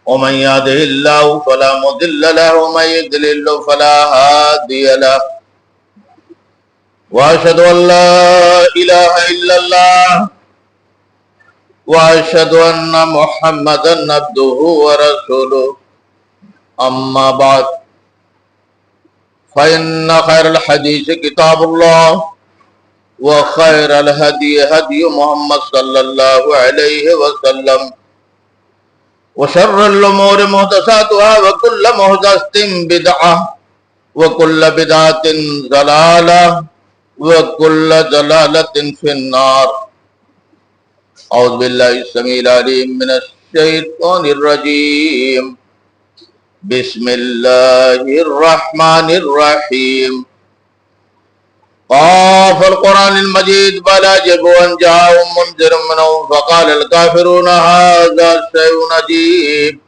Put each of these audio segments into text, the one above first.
ومن يهده الله فلا مضل له ومن يضلل فلا هادي له واشهد ان لا اله الا الله واشهد ان محمدا عبده ورسوله اما بعد فان خير الحديث كتاب الله وخير الهدي هدي محمد صلى الله عليه وسلم وشر الأمور محدثاتها وكل محدثة بدعة وكل بدعة ضلالة وكل ضلالة في النار. أعوذ بالله السميع العليم من الشيطان الرجيم. بسم الله الرحمن الرحيم. قاف القرآن المجيد بل عجبوا أن جاءهم منذر منهم فقال الكافرون هذا شيء عجيب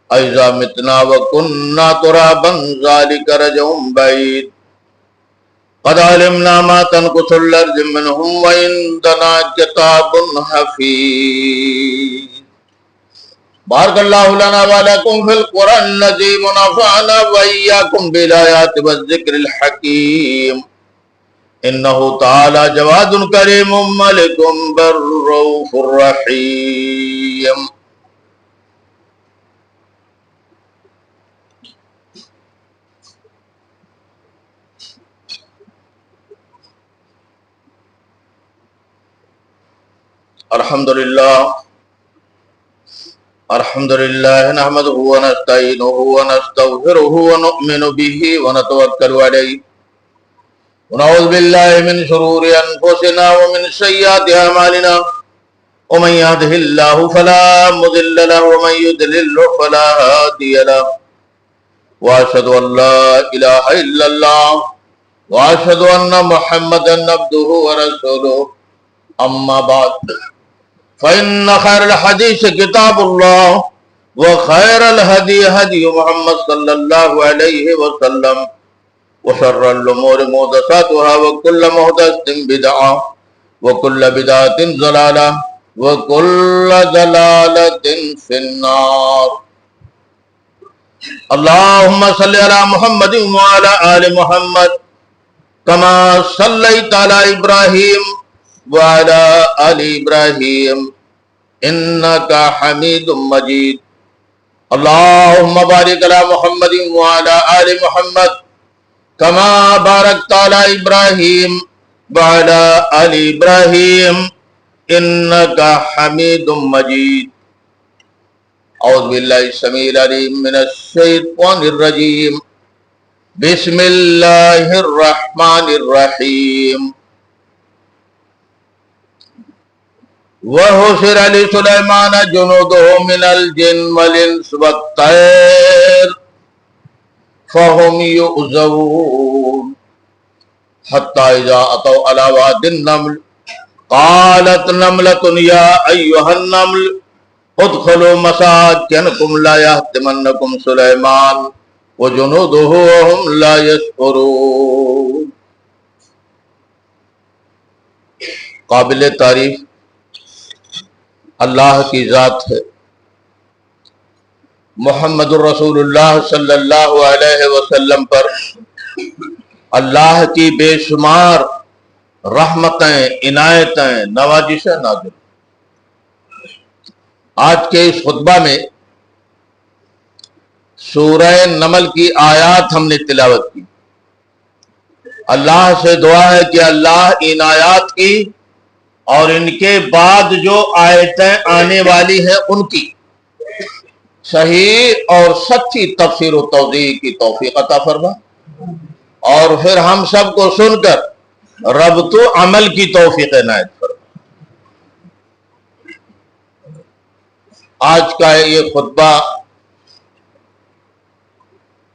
أإذا متنا وكنا ترابا ذلك رجع بعيد قد علمنا ما تنقص الأرض منهم وعندنا كتاب حفيظ. بارك الله لنا ولكم في القرآن العظيم ونفعنا وإياكم بالآيات والذكر الحكيم. إنه تعالى جواد كريم ملك بر رؤوف رحيم. الحمد لله نحمده ونستعينه ونستغفره ونؤمن به ونتوكل عليه ونعوذ بالله من شرور أنفسنا ومن سيئات أعمالنا ومن يهده الله فلا مضل له ومن يضلل فلا هادي له وأشهد أن لا إله إلا الله وأشهد أن محمدا عبده ورسوله أما بعد فإن خير الحديث كتاب الله وخير الهدي هدي محمد صلى الله عليه وسلم وشر الأمور محدثاتها وكل محدثة بدعة وكل بدعة ضلالة وكل ضلالة في النار. اللهم صل على محمد وعلى آل محمد كما صليت على إبراهيم وعلى آل إبراهيم إنك حميد مجيد. اللهم بارك على محمد وعلى آل محمد كما باركت على إبراهيم وعلى آل إبراهيم إنك حميد مجيد. أعوذ بالله السميع العليم من الشيطان الرجيم. بسم الله الرحمن الرحيم. وحشر لسليمان جنوده من الجن والإنس والطير فهم يؤذون حتى إذا أتوا على واد النمل قالت نملة يا أيها النمل ادخلوا مساكنكم لا يهتمنكم سليمان وجنوده وهم لا يشعرون. قابل تعریف اللہ کی ذات ہے. محمد الرسول اللہ صلی اللہ علیہ وسلم پر اللہ کی بے شمار رحمتیں، عنایتیں، نوازشیں نازل. آج کے اس خطبہ میں سورہ نمل کی آیات ہم نے تلاوت کی. اللہ سے دعا ہے کہ اللہ ان آیات کی اور ان کے بعد جو آیتیں آنے والی ہیں ان کی صحیح اور سچی تفسیر و توضیح کی توفیق عطا فرما، اور پھر ہم سب کو سن کر ربط و عمل کی توفیق عنایت فرما. آج کا یہ خطبہ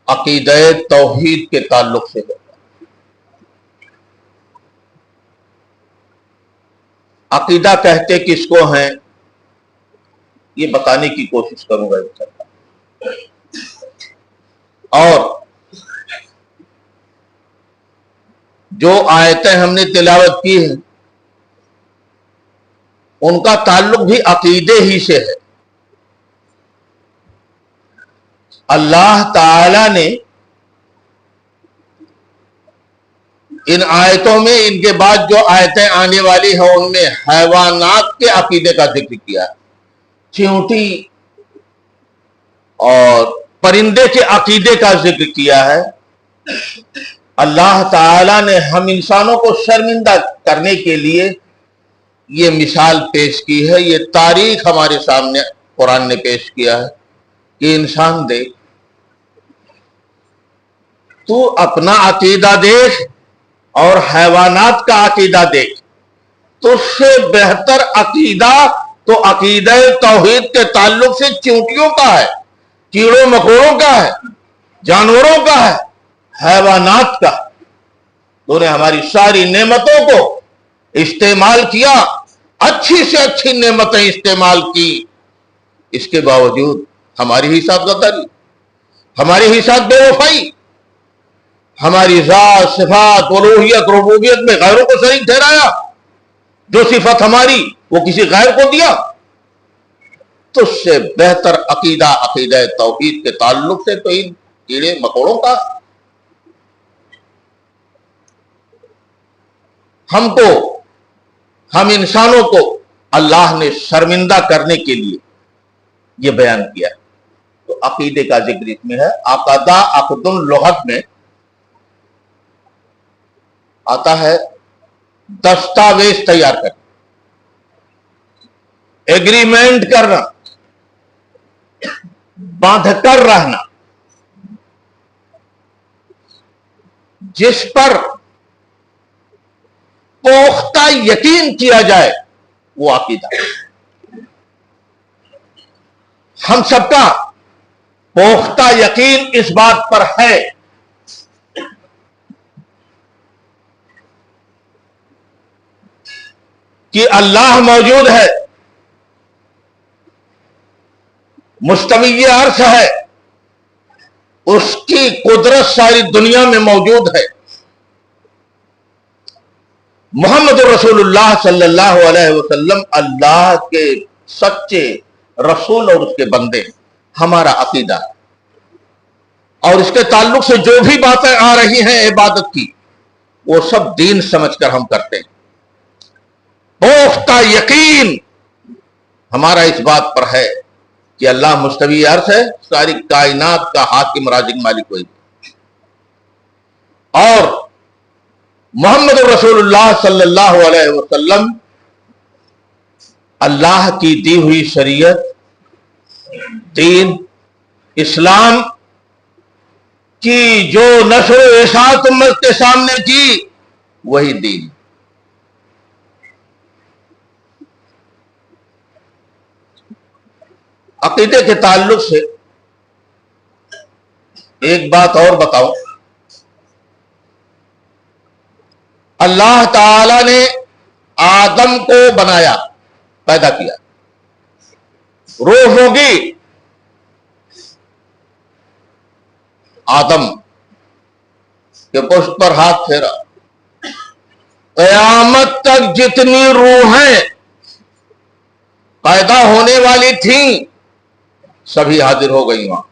عقیدہ توحید کے تعلق سے ہے. عقیدہ کہتے کس کو ہیں یہ بتانے کی کوشش کروں گا انشاءاللہ. اور جو آیتیں ہم نے تلاوت کی ہیں ان کا تعلق بھی عقیدے ہی سے ہے. اللہ تعالی نے ان آیتوں میں، ان کے بعد جو آیتیں آنے والی ہیں ان میں حیوانات کے عقیدے کا ذکر کیا ہے، چیونٹی اور پرندے کے عقیدے کا ذکر کیا ہے۔ اللہ تعالی نے ہم انسانوں کو شرمندہ کرنے کے لیے یہ مثال پیش کی ہے، یہ تاریخ ہمارے سامنے قرآن نے پیش کیا ہے کہ انسان دیکھ، تو اپنا عقیدہ دیکھ اور حیوانات کا عقیدہ دیکھ، تو اس سے بہتر عقیدہ تو عقیدہ توحید کے تعلق سے چیونٹیوں کا ہے، کیڑوں مکوڑوں کا ہے، جانوروں کا ہے، حیوانات کا۔ تو نے ہماری ساری نعمتوں کو استعمال کیا، اچھی سے اچھی نعمتیں استعمال کی، اس کے باوجود ہماری ہی ساتھ غداری، ہماری ہی ساتھ بے وفائی، ہماری ذات، صفات، الوہیت، ربوبیت میں غیروں کو شریک ٹھہرایا، جو صفت ہماری وہ کسی غیر کو دیا۔ تو اس سے بہتر عقیدہ عقیدہ توحید کے تعلق سے تو ان کیڑے مکوڑوں کا۔ ہم انسانوں کو اللہ نے شرمندہ کرنے کے لیے یہ بیان کیا۔ تو عقیدے کا ذکر اس میں ہے۔ عقدہ عقد لغت میں آتا ہے دستاویز تیار کرنا، ایگریمنٹ کرنا، باندھ کر رہنا، جس پر پختہ یقین کیا جائے وہ عقیدہ۔ ہم سب کا پختہ یقین اس بات پر ہے کہ اللہ موجود ہے، مستوی عرش ہے، اس کی قدرت ساری دنیا میں موجود ہے، محمد رسول اللہ صلی اللہ علیہ وسلم اللہ کے سچے رسول اور اس کے بندے، ہمارا عقیدہ۔ اور اس کے تعلق سے جو بھی باتیں آ رہی ہیں عبادت کی، وہ سب دین سمجھ کر ہم کرتے ہیں۔ پختہ یقین ہمارا اس بات پر ہے کہ اللہ مستوی عرش ہے، ساری کائنات کا حاکم رازق مالک وہی، اور محمد رسول اللہ صلی اللہ علیہ وسلم اللہ کی دی ہوئی شریعت، دین اسلام کی جو نشر و اشاعت امت کے سامنے کی، وہی دین۔ عقیدے کے تعلق سے ایک بات اور بتاؤں، اللہ تعالی نے آدم کو بنایا، پیدا کیا، روح ہوگی، آدم کے پشت پر ہاتھ پھیرا، قیامت تک جتنی روحیں پیدا ہونے والی تھیں سبھی حاضر ہو گئی وہاں۔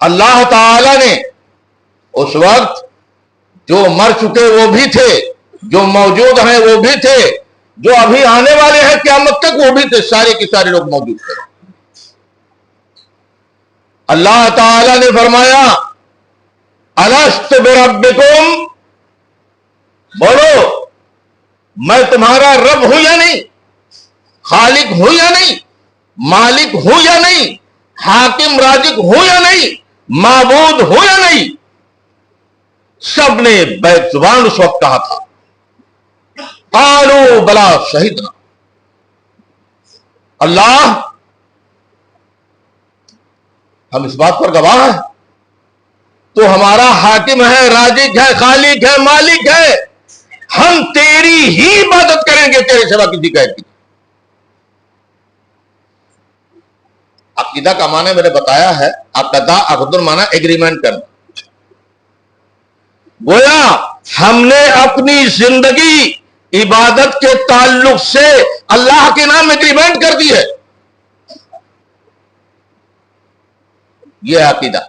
اللہ تعالی نے اس وقت جو مر چکے وہ بھی تھے، جو موجود ہیں وہ بھی تھے، جو ابھی آنے والے ہیں قیامت تک وہ بھی تھے، سارے کے سارے لوگ موجود تھے۔ اللہ تعالی نے فرمایا الست بربکم، بولو میں تمہارا رب ہوں یا نہیں، خالق ہوں یا نہیں، مالک ہوں یا نہیں، حاکم رازق ہوں یا نہیں، معبود ہوں یا نہیں؟ سب نے بیک زبان اس وقت کہا تھا قالوا بلا شہدنا، اللہ ہم اس بات پر گواہ ہیں، تو ہمارا حاکم ہے، رازق ہے، خالق ہے، مالک ہے، ہم تیری ہی عبادت کریں گے، تیرے سوا کسی کا کی۔ عقیدہ کا معنی میں نے بتایا ہے، عقدہ عقد معنی ایگریمنٹ کرنا۔ گویا ہم نے اپنی زندگی عبادت کے تعلق سے اللہ کے نام ایگریمنٹ کر دی ہے. یہ عقیدہ.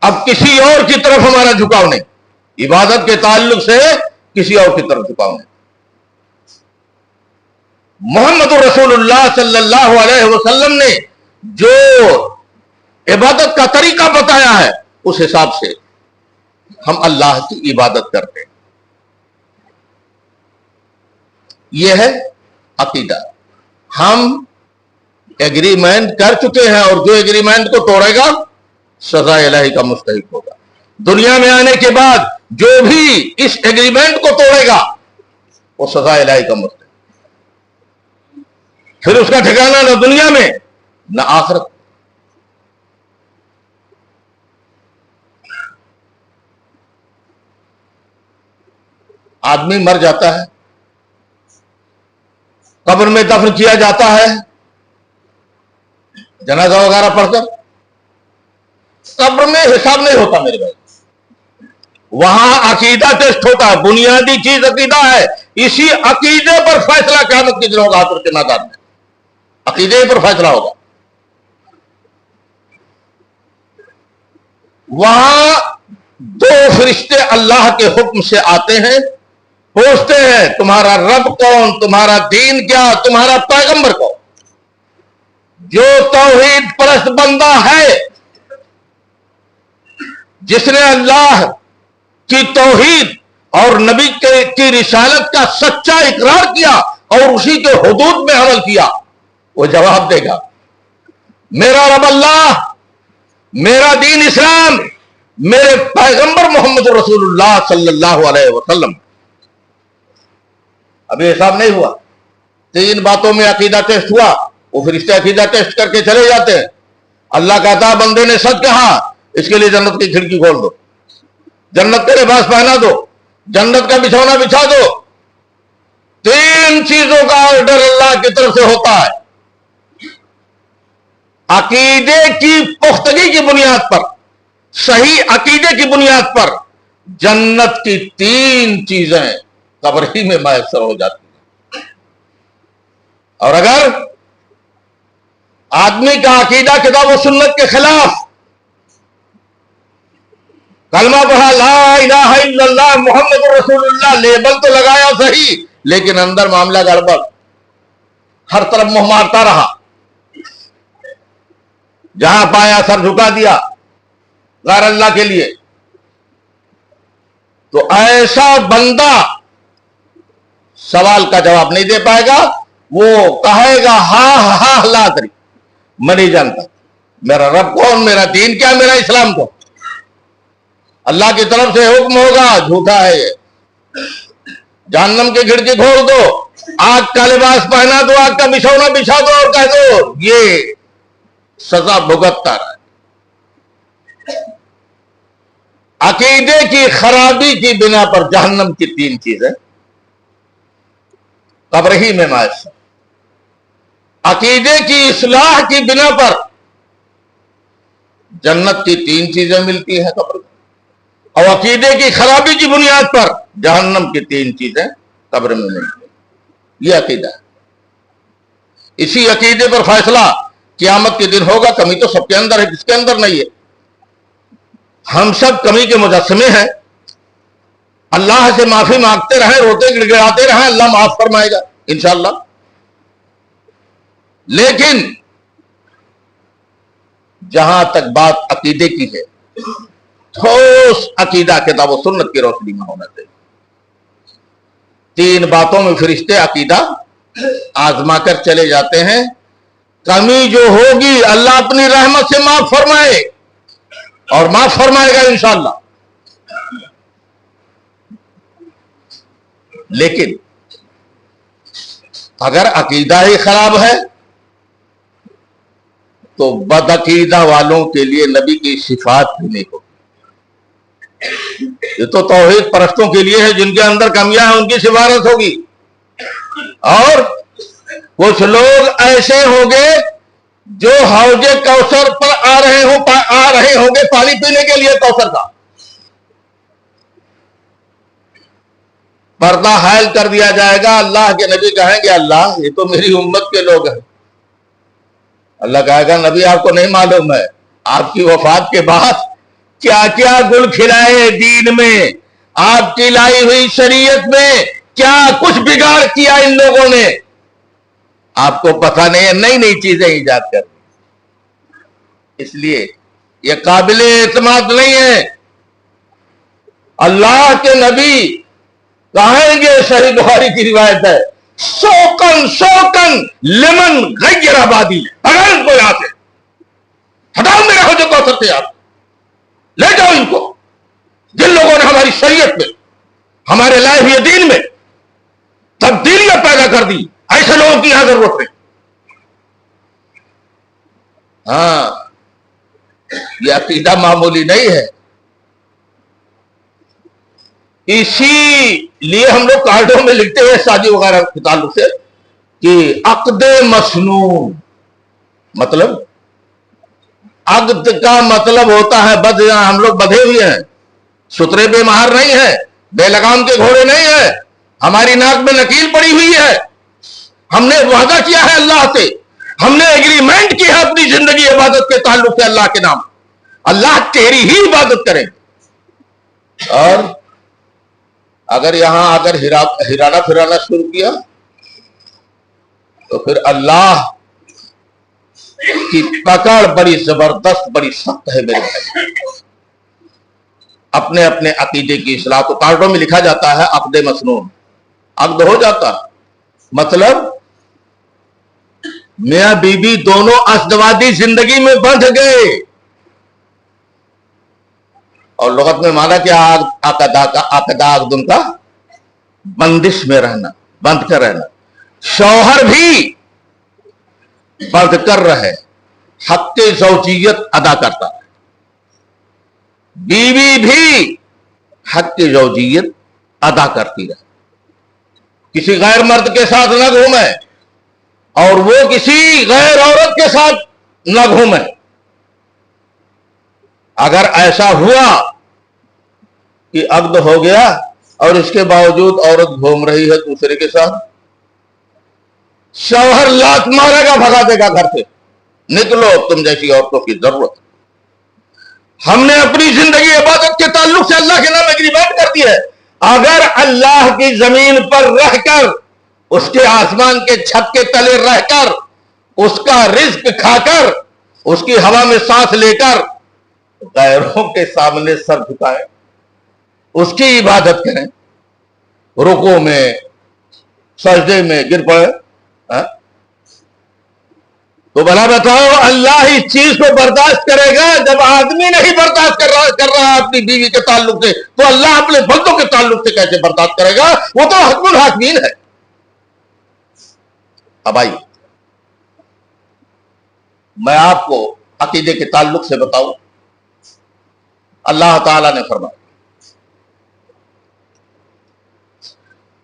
اب کسی اور کی طرف ہمارا جھکاؤ نہیں, عبادت کے تعلق سے کسی اور کی طرف جھکاؤ نہیں. محمد رسول اللہ صلی اللہ علیہ وسلم نے جو عبادت کا طریقہ بتایا ہے اس حساب سے ہم اللہ کی عبادت کرتے ہیں. یہ ہے عقیدہ. ہم ایگریمنٹ کر چکے ہیں اور جو ایگریمنٹ کو توڑے گا سزا الہی کا مستحق ہوگا. دنیا میں آنے کے بعد جو بھی اس ایگریمنٹ کو توڑے گا وہ سزا الہی کا مستحق. پھر اس کا ٹھکانہ نہ دنیا میں نہ آخرت. آدمی مر جاتا ہے, قبر میں دفن کیا جاتا ہے جنازہ وغیرہ پڑھ کر. قبر میں حساب نہیں ہوتا میرے بھائی, وہاں عقیدہ ٹیسٹ ہوتا ہے. بنیادی چیز عقیدہ ہے. اسی عقیدے پر فیصلہ قیامت کے دن ہوگا. حضرت کے میدان میں عقیدے پر فیصلہ ہوگا. وہاں دو فرشتے اللہ کے حکم سے آتے ہیں, پوچھتے ہیں تمہارا رب کون, تمہارا دین کیا, تمہارا پیغمبر کون. جو توحید پرست بندہ ہے, جس نے اللہ کی توحید اور نبی کی رسالت کا سچا اقرار کیا اور اسی کے حدود میں عمل کیا, وہ جواب دے گا میرا رب اللہ, میرا دین اسلام, میرے پیغمبر محمد رسول اللہ صلی اللہ علیہ وسلم. ابھی حساب نہیں ہوا. 3 باتوں میں عقیدہ ٹیسٹ ہوا. وہ فرشتے عقیدہ ٹیسٹ کر کے چلے جاتے ہیں. اللہ کہتا ہے بندے نے سچ کہا, اس کے لیے جنت کی کھڑکی کھول دو, جنت کا لباس پہنا دو, جنت کا بچھونا بچھا دو. 3 چیزوں کا آرڈر اللہ کی طرف سے ہوتا ہے. عقیدے کی پختگی کی بنیاد پر, صحیح عقیدے کی بنیاد پر جنت کی 3 چیزیں قبر ہی میں میسر ہو جاتی ہیں. اور اگر آدمی کا عقیدہ کتاب و سنت کے خلاف, کلمہ پڑھا لا الہ الا اللہ محمد رسول اللہ, لیبل تو لگایا صحیح لیکن اندر معاملہ گڑبڑ, ہر طرف منہ مارتا رہا, جہاں پایا سر جھکا دیا غیر اللہ کے لیے, تو ایسا بندہ سوال کا جواب نہیں دے پائے گا. وہ کہے گا ہاں لا ادری, میں نہیں جانتا میرا رب کون, میرا دین کیا, میرا اسلام کون. اللہ کی طرف سے حکم ہوگا جھوٹا ہے یہ, جہنم کی کھڑکی کھول دو, آگ کا لباس پہنا دو, آگ کا بچھونا بچھا دو اور کہہ دو یہ سزا بھگتتا رہا ہے. عقیدے کی خرابی کی بنا پر جہنم کی 3 چیزیں قبر ہی میں میسر. عقیدے کی اصلاح کی بنا پر جنت کی 3 چیزیں ملتی ہیں قبر میں, اور عقیدے کی خرابی کی بنیاد پر جہنم کی 3 چیزیں قبر میں ملتی ہیں. یہ عقیدہ ہے. اسی عقیدے پر فیصلہ قیامت کے دن ہوگا. کمی تو سب کے اندر ہے, کس کے اندر نہیں ہے. ہم سب کمی کے مجسمے ہیں. اللہ سے معافی مانگتے رہیں, روتے گڑگڑاتے رہیں, اللہ معاف فرمائے گا انشاءاللہ. لیکن جہاں تک بات عقیدے کی ہے, ٹھوس عقیدہ کتاب و سنت کی روشنی میں ہونا چاہیے. 3 باتوں میں فرشتے عقیدہ آزما کر چلے جاتے ہیں. کمی جو ہوگی اللہ اپنی رحمت سے معاف فرمائے, اور معاف فرمائے گا انشاءاللہ. لیکن اگر عقیدہ ہی خراب ہے تو بدعقیدہ والوں کے لیے نبی کی صفات بھی نہیں ہوگی. یہ تو توحید پرستوں کے لیے ہے, جن کے اندر کمیاں ہیں ان کی سفارت ہوگی. اور کچھ لوگ ایسے ہوں گے جو حوض کوثر پر آ رہے ہوں گے پانی پینے کے لیے کوثر کا, پردہ حائل کر دیا جائے گا. اللہ کے نبی کہیں گے اللہ یہ تو میری امت کے لوگ ہیں. اللہ کہے گا نبی آپ کو نہیں معلوم ہے آپ کی وفات کے بعد کیا کیا گل کھلائے دین میں, آپ کی لائی ہوئی شریعت میں کیا کچھ بگاڑ کیا ان لوگوں نے, آپ کو پتہ نہیں ہے, نئی نئی چیزیں ایجاد کر. اس لیے یہ قابل اعتماد نہیں ہے. اللہ کے نبی کہیں گے, صحیح بخاری کی روایت ہے, شوکن لمن غیر آبادی, اگر ان کو یہاں سے ہٹاؤ میرے حوض کوثر سے, آپ لے جاؤ ان کو. جن لوگوں نے ہماری شریعت میں ہمارے لائے ہوئے دین میں تبدیلیاں پیدا کر دی, ایسے لوگوں کی یہاں ضرورت نہیں. ہاں یہ عقیدہ معمولی نہیں ہے. اسی لیے ہم لوگ کارڈوں میں لکھتے ہیں شادی وغیرہ کے تعلق سے کہ عقد مسنون, مطلب عقد کا مطلب ہوتا ہے بد. ہم لوگ بدھے ہوئے ہیں, سترے بے مہار نہیں ہے, بے لگام کے گھوڑے نہیں ہے, ہماری ناک میں نکیل پڑی ہوئی ہے. ہم نے وعدہ کیا ہے اللہ سے, ہم نے ایگریمنٹ کی ہے اپنی زندگی عبادت کے تعلق سے اللہ کے نام. اللہ تیری ہی عبادت کرے. اور اگر یہاں اگر ہرانا پھرانا شروع کیا تو پھر اللہ کی پکڑ بڑی زبردست, بڑی سخت ہے میرے بھائی. اپنے اپنے عقیدے کی اصلاح. تو کارڈوں میں لکھا جاتا ہے عقد مسنون, عقد ہو جاتا, مطلب میاں بیوی دونوں ازدواجی زندگی میں بندھ گئے. اور لغت میں مانا کہ عقدن کا بندش میں رہنا, بند کر رہنا. شوہر بھی بند کر رہے, حق زوجیت ادا کرتا ہے. بیوی بھی حق زوجیت ادا کرتی رہے. کسی غیر مرد کے ساتھ نہ گھومے اور وہ کسی غیر عورت کے ساتھ نہ گھومے. اگر ایسا ہوا کہ عقد ہو گیا اور اس کے باوجود عورت گھوم رہی ہے دوسرے کے ساتھ, شوہر لات مارے گا, بھگا دے گا گھر سے, نکلو تم جیسی عورتوں کی ضرورت. ہم نے اپنی زندگی عبادت کے تعلق سے اللہ کے نام ایگریمنٹ کر دی ہے. اگر اللہ کی زمین پر رہ کر, اس کے آسمان کے چھت کے تلے رہ کر, اس کا رزق کھا کر, اس کی ہوا میں سانس لے کر غیروں کے سامنے سر جھکائیں, اس کی عبادت کریں, رکوع میں سجدے میں گر پڑے, تو بھلا بتاؤ اللہ اس چیز کو برداشت کرے گا؟ جب آدمی نہیں برداشت کر رہا اپنی بیوی کے تعلق سے, تو اللہ اپنے بندوں کے تعلق سے کیسے برداشت کرے گا؟ وہ تو حکم الحاکمین ہے. اب آئیے میں آپ کو عقیدے کے تعلق سے بتاؤں. اللہ تعالیٰ نے فرمایا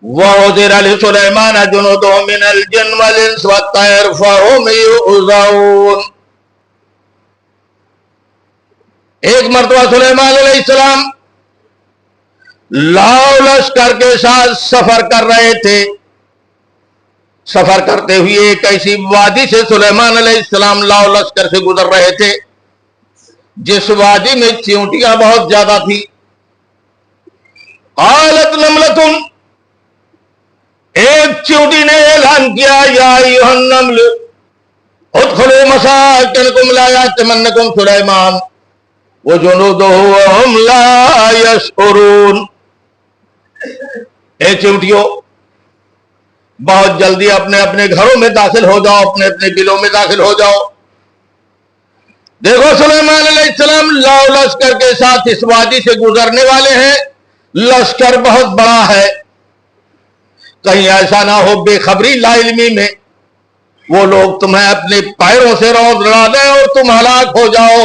وَأُحْضِرَ لِسُلَيْمَانَ جُنُودُهُ مِنَ الْجِنِّ وَالْإِنسِ وَالطَّيْرِ فَهُمْ يُوزَعُونَ. ایک مرتبہ سلیمان علیہ السلام لاؤ لشکر کے ساتھ سفر کر رہے تھے. سفر کرتے ہوئے ایک ایسی وادی سے سلیمان علیہ السلام لاؤ لشکر سے گزر رہے تھے جس وادی میں چیونٹیاں بہت زیادہ تھی. قالت نملۃ, ایک چیونٹی نے اعلان کیا, یا ایھا النمل ادخلوا مساکنکم لا یأتمنکم سلیمان وجنودہ وہم لا یشعرون. اے چیونٹیوں, بہت جلدی اپنے اپنے گھروں میں داخل ہو جاؤ, اپنے اپنے بلوں میں داخل ہو جاؤ. دیکھو سلیمان علیہ السلام لاؤ لشکر کے ساتھ اس وادی سے گزرنے والے ہیں. لشکر بہت بڑا ہے, کہیں ایسا نہ ہو بے خبری لا علمی میں وہ لوگ تمہیں اپنے پیروں سے روند لڑا دیں اور تم ہلاک ہو جاؤ.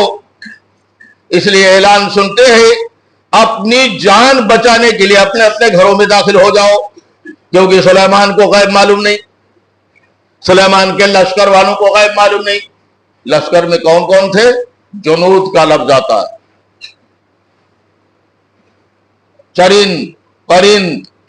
اس لیے اعلان سنتے ہیں اپنی جان بچانے کے لیے اپنے اپنے گھروں میں داخل ہو جاؤ, کیونکہ سلیمان کو غیب معلوم نہیں, سلیمان کے لشکر والوں کو غیب معلوم نہیں. لشکر میں کون کون تھے؟ جنود کا لفظ آتا ہے, چرند پرند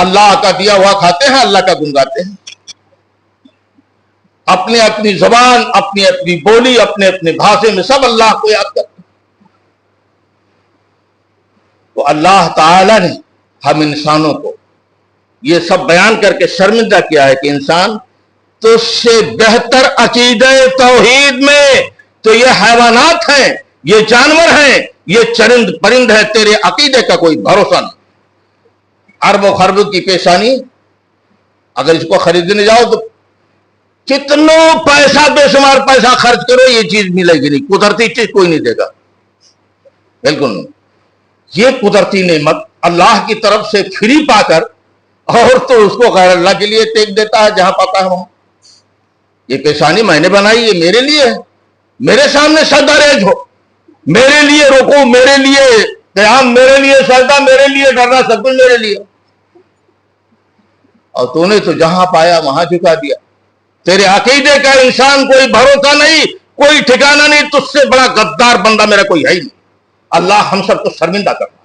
اللہ کا دیا ہوا کھاتے ہیں, اللہ کا گن گاتے ہیں, اپنی اپنی زبان, اپنی اپنی بولی, اپنے اپنے بھاشے میں سب اللہ کو یاد کرتے ہیں. تو اللہ تعالی نے ہم انسانوں کو یہ سب بیان کر کے شرمندہ کیا ہے کہ انسان تجھ سے بہتر عقیدہ توحید میں تو یہ حیوانات ہیں, یہ جانور ہیں, یہ چرند پرند ہے, تیرے عقیدے کا کوئی بھروسہ نہیں. اربوں خربوں کی پیشانی, اگر اس کو خریدنے جاؤ تو کتنوں پیسہ, بے شمار پیسہ خرچ کرو, یہ چیز ملے گی نہیں. قدرتی چیز کوئی نہیں دے گا, بالکل نہیں. یہ قدرتی نعمت اللہ کی طرف سے فری پا کر اور تو اس کو غیر اللہ کے لیے ٹیک دیتا ہے جہاں پاتا ہے وہاں. یہ پیشانی میں نے بنائی, یہ میرے لیے ہے, میرے سامنے سجدہ ریز ہو, میرے لیے رکوع, میرے لیے قیام, میرے لیے سجدہ, میرے لیے ڈرنا, سب کچھ میرے لیے. اور تو نے تو جہاں پایا وہاں جھکا دیا. تیرے عقیدے کا انسان کوئی بھروسہ نہیں, کوئی ٹھکانہ نہیں. تجھ سے بڑا غدار بندہ میرا کوئی ہے ہی نہیں. اللہ ہم سب کو شرمندہ کرنا,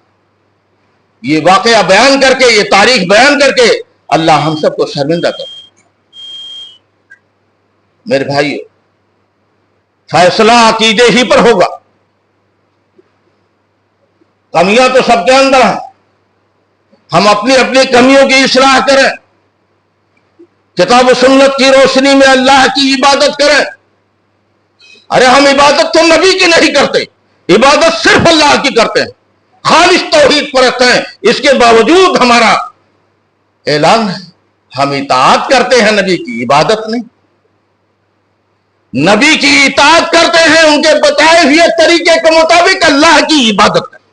یہ واقعہ بیان کر کے, یہ تاریخ بیان کر کے اللہ ہم سب کو شرمندہ کرنا. میرے بھائیو, فیصلہ عقیدے ہی پر ہوگا. کمیاں تو سب کے اندر ہیں, ہم اپنی اپنی کمیوں کی اصلاح کریں, کتاب و سنت کی روشنی میں اللہ کی عبادت کریں. ارے ہم عبادت تو نبی کی نہیں کرتے, عبادت صرف اللہ کی کرتے ہیں, خالص توحید پرست ہیں. اس کے باوجود ہمارا اعلان ہے ہم اطاعت کرتے ہیں, نبی کی عبادت نہیں. نبی کی اطاعت کرتے ہیں, ان کے بتائے ہوئے طریقے کے مطابق اللہ کی عبادت کرتے.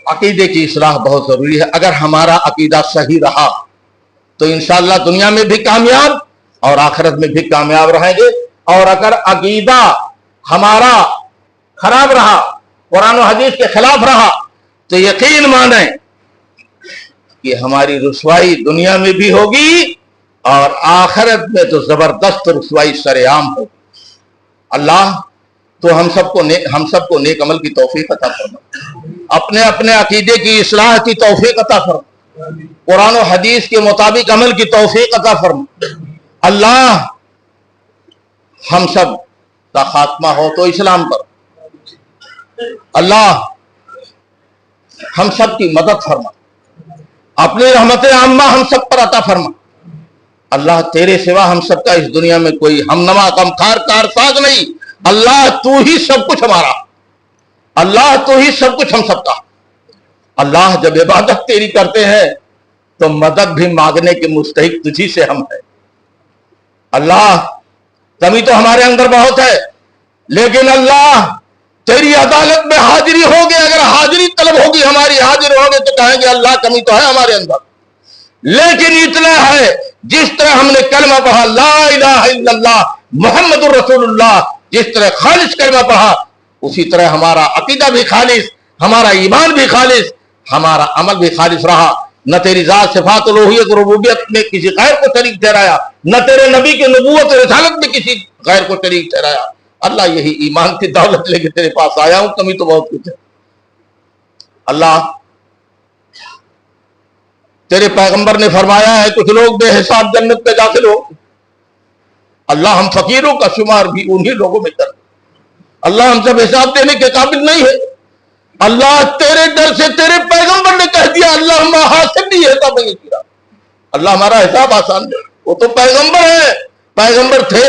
عقیدے کی اصلاح بہت ضروری ہے. اگر ہمارا عقیدہ صحیح رہا تو انشاءاللہ دنیا میں بھی کامیاب اور آخرت میں بھی کامیاب رہیں گے. اور اگر عقیدہ ہمارا خراب رہا, قرآن و حدیث کے خلاف رہا, تو یقین مانیں کہ ہماری رسوائی دنیا میں بھی ہوگی اور آخرت میں تو زبردست رسوائی سر عام ہوگی. اللہ تو ہم سب کو نیک عمل کی توفیق عطا فرما, اپنے اپنے عقیدے کی اصلاح کی توفیق عطا فرما, قرآن و حدیث کے مطابق عمل کی توفیق عطا فرما. اللہ ہم سب کا خاتمہ ہو تو اسلام پر. اللہ ہم سب کی مدد فرما, اپنی رحمت عامہ ہم سب پر عطا فرما. اللہ تیرے سوا ہم سب کا اس دنیا میں کوئی ہمنما غمخوار کارساز نہیں. اللہ تو ہی سب کچھ ہمارا, اللہ تو ہی سب کچھ ہم سب کا. اللہ جب عبادت تیری کرتے ہیں تو مدد بھی مانگنے کے مستحق تجھی سے ہم ہیں. اللہ کمی تو ہمارے اندر بہت ہے, لیکن اللہ تیری عدالت میں حاضری ہوگی, اگر حاضری طلب ہوگی ہماری, حاضر ہوگے تو کہیں گے اللہ کمی تو ہے ہمارے اندر, لیکن اتنا ہے جس طرح ہم نے کلمہ پڑھا لا الہ الا اللہ محمد الرسول اللہ, جس طرح خالص کلمہ پڑھا اسی طرح ہمارا عقیدہ بھی خالص, ہمارا ایمان بھی خالص, ہمارا عمل بھی خالص رہا. نہ تیری ذات صفات الوہیت ربوبیت میں کسی غیر کو شریک ٹھہرایا, نہ تیرے نبی کی نبوت رسالت میں کسی غیر کو شریک ٹھہرایا. اللہ یہی ایمان کی دولت لے کے تیرے پاس آیا ہوں, کمی تو بہت کچھ ہے. اللہ تیرے پیغمبر نے فرمایا ہے کچھ لوگ بے حساب جنت میں داخل ہو. اللہ ہم فقیروں کا شمار بھی انہی لوگوں میں کر. اللہ ہم سب حساب دینے کے قابل نہیں ہے. اللہ تیرے ڈر سے تیرے پیغمبر نے کہہ دیا اللہ ہم حاصل نہیں حساب نہیں کیا. اللہ ہمارا حساب آسان ہے. وہ تو پیغمبر ہے, پیغمبر تھے,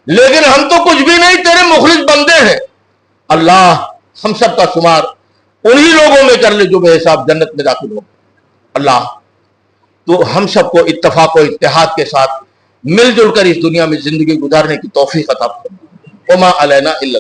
لیکن ہم تو کچھ بھی نہیں, تیرے مخلص بندے ہیں. اللہ ہم سب کا شمار انہی لوگوں میں کر لے جو بے حساب جنت میں داخل ہو. اللہ تو ہم سب کو اتفاق و اتحاد کے ساتھ مل جل کر اس دنیا میں زندگی گزارنے کی توفیق عطا فرما. وما علینا الا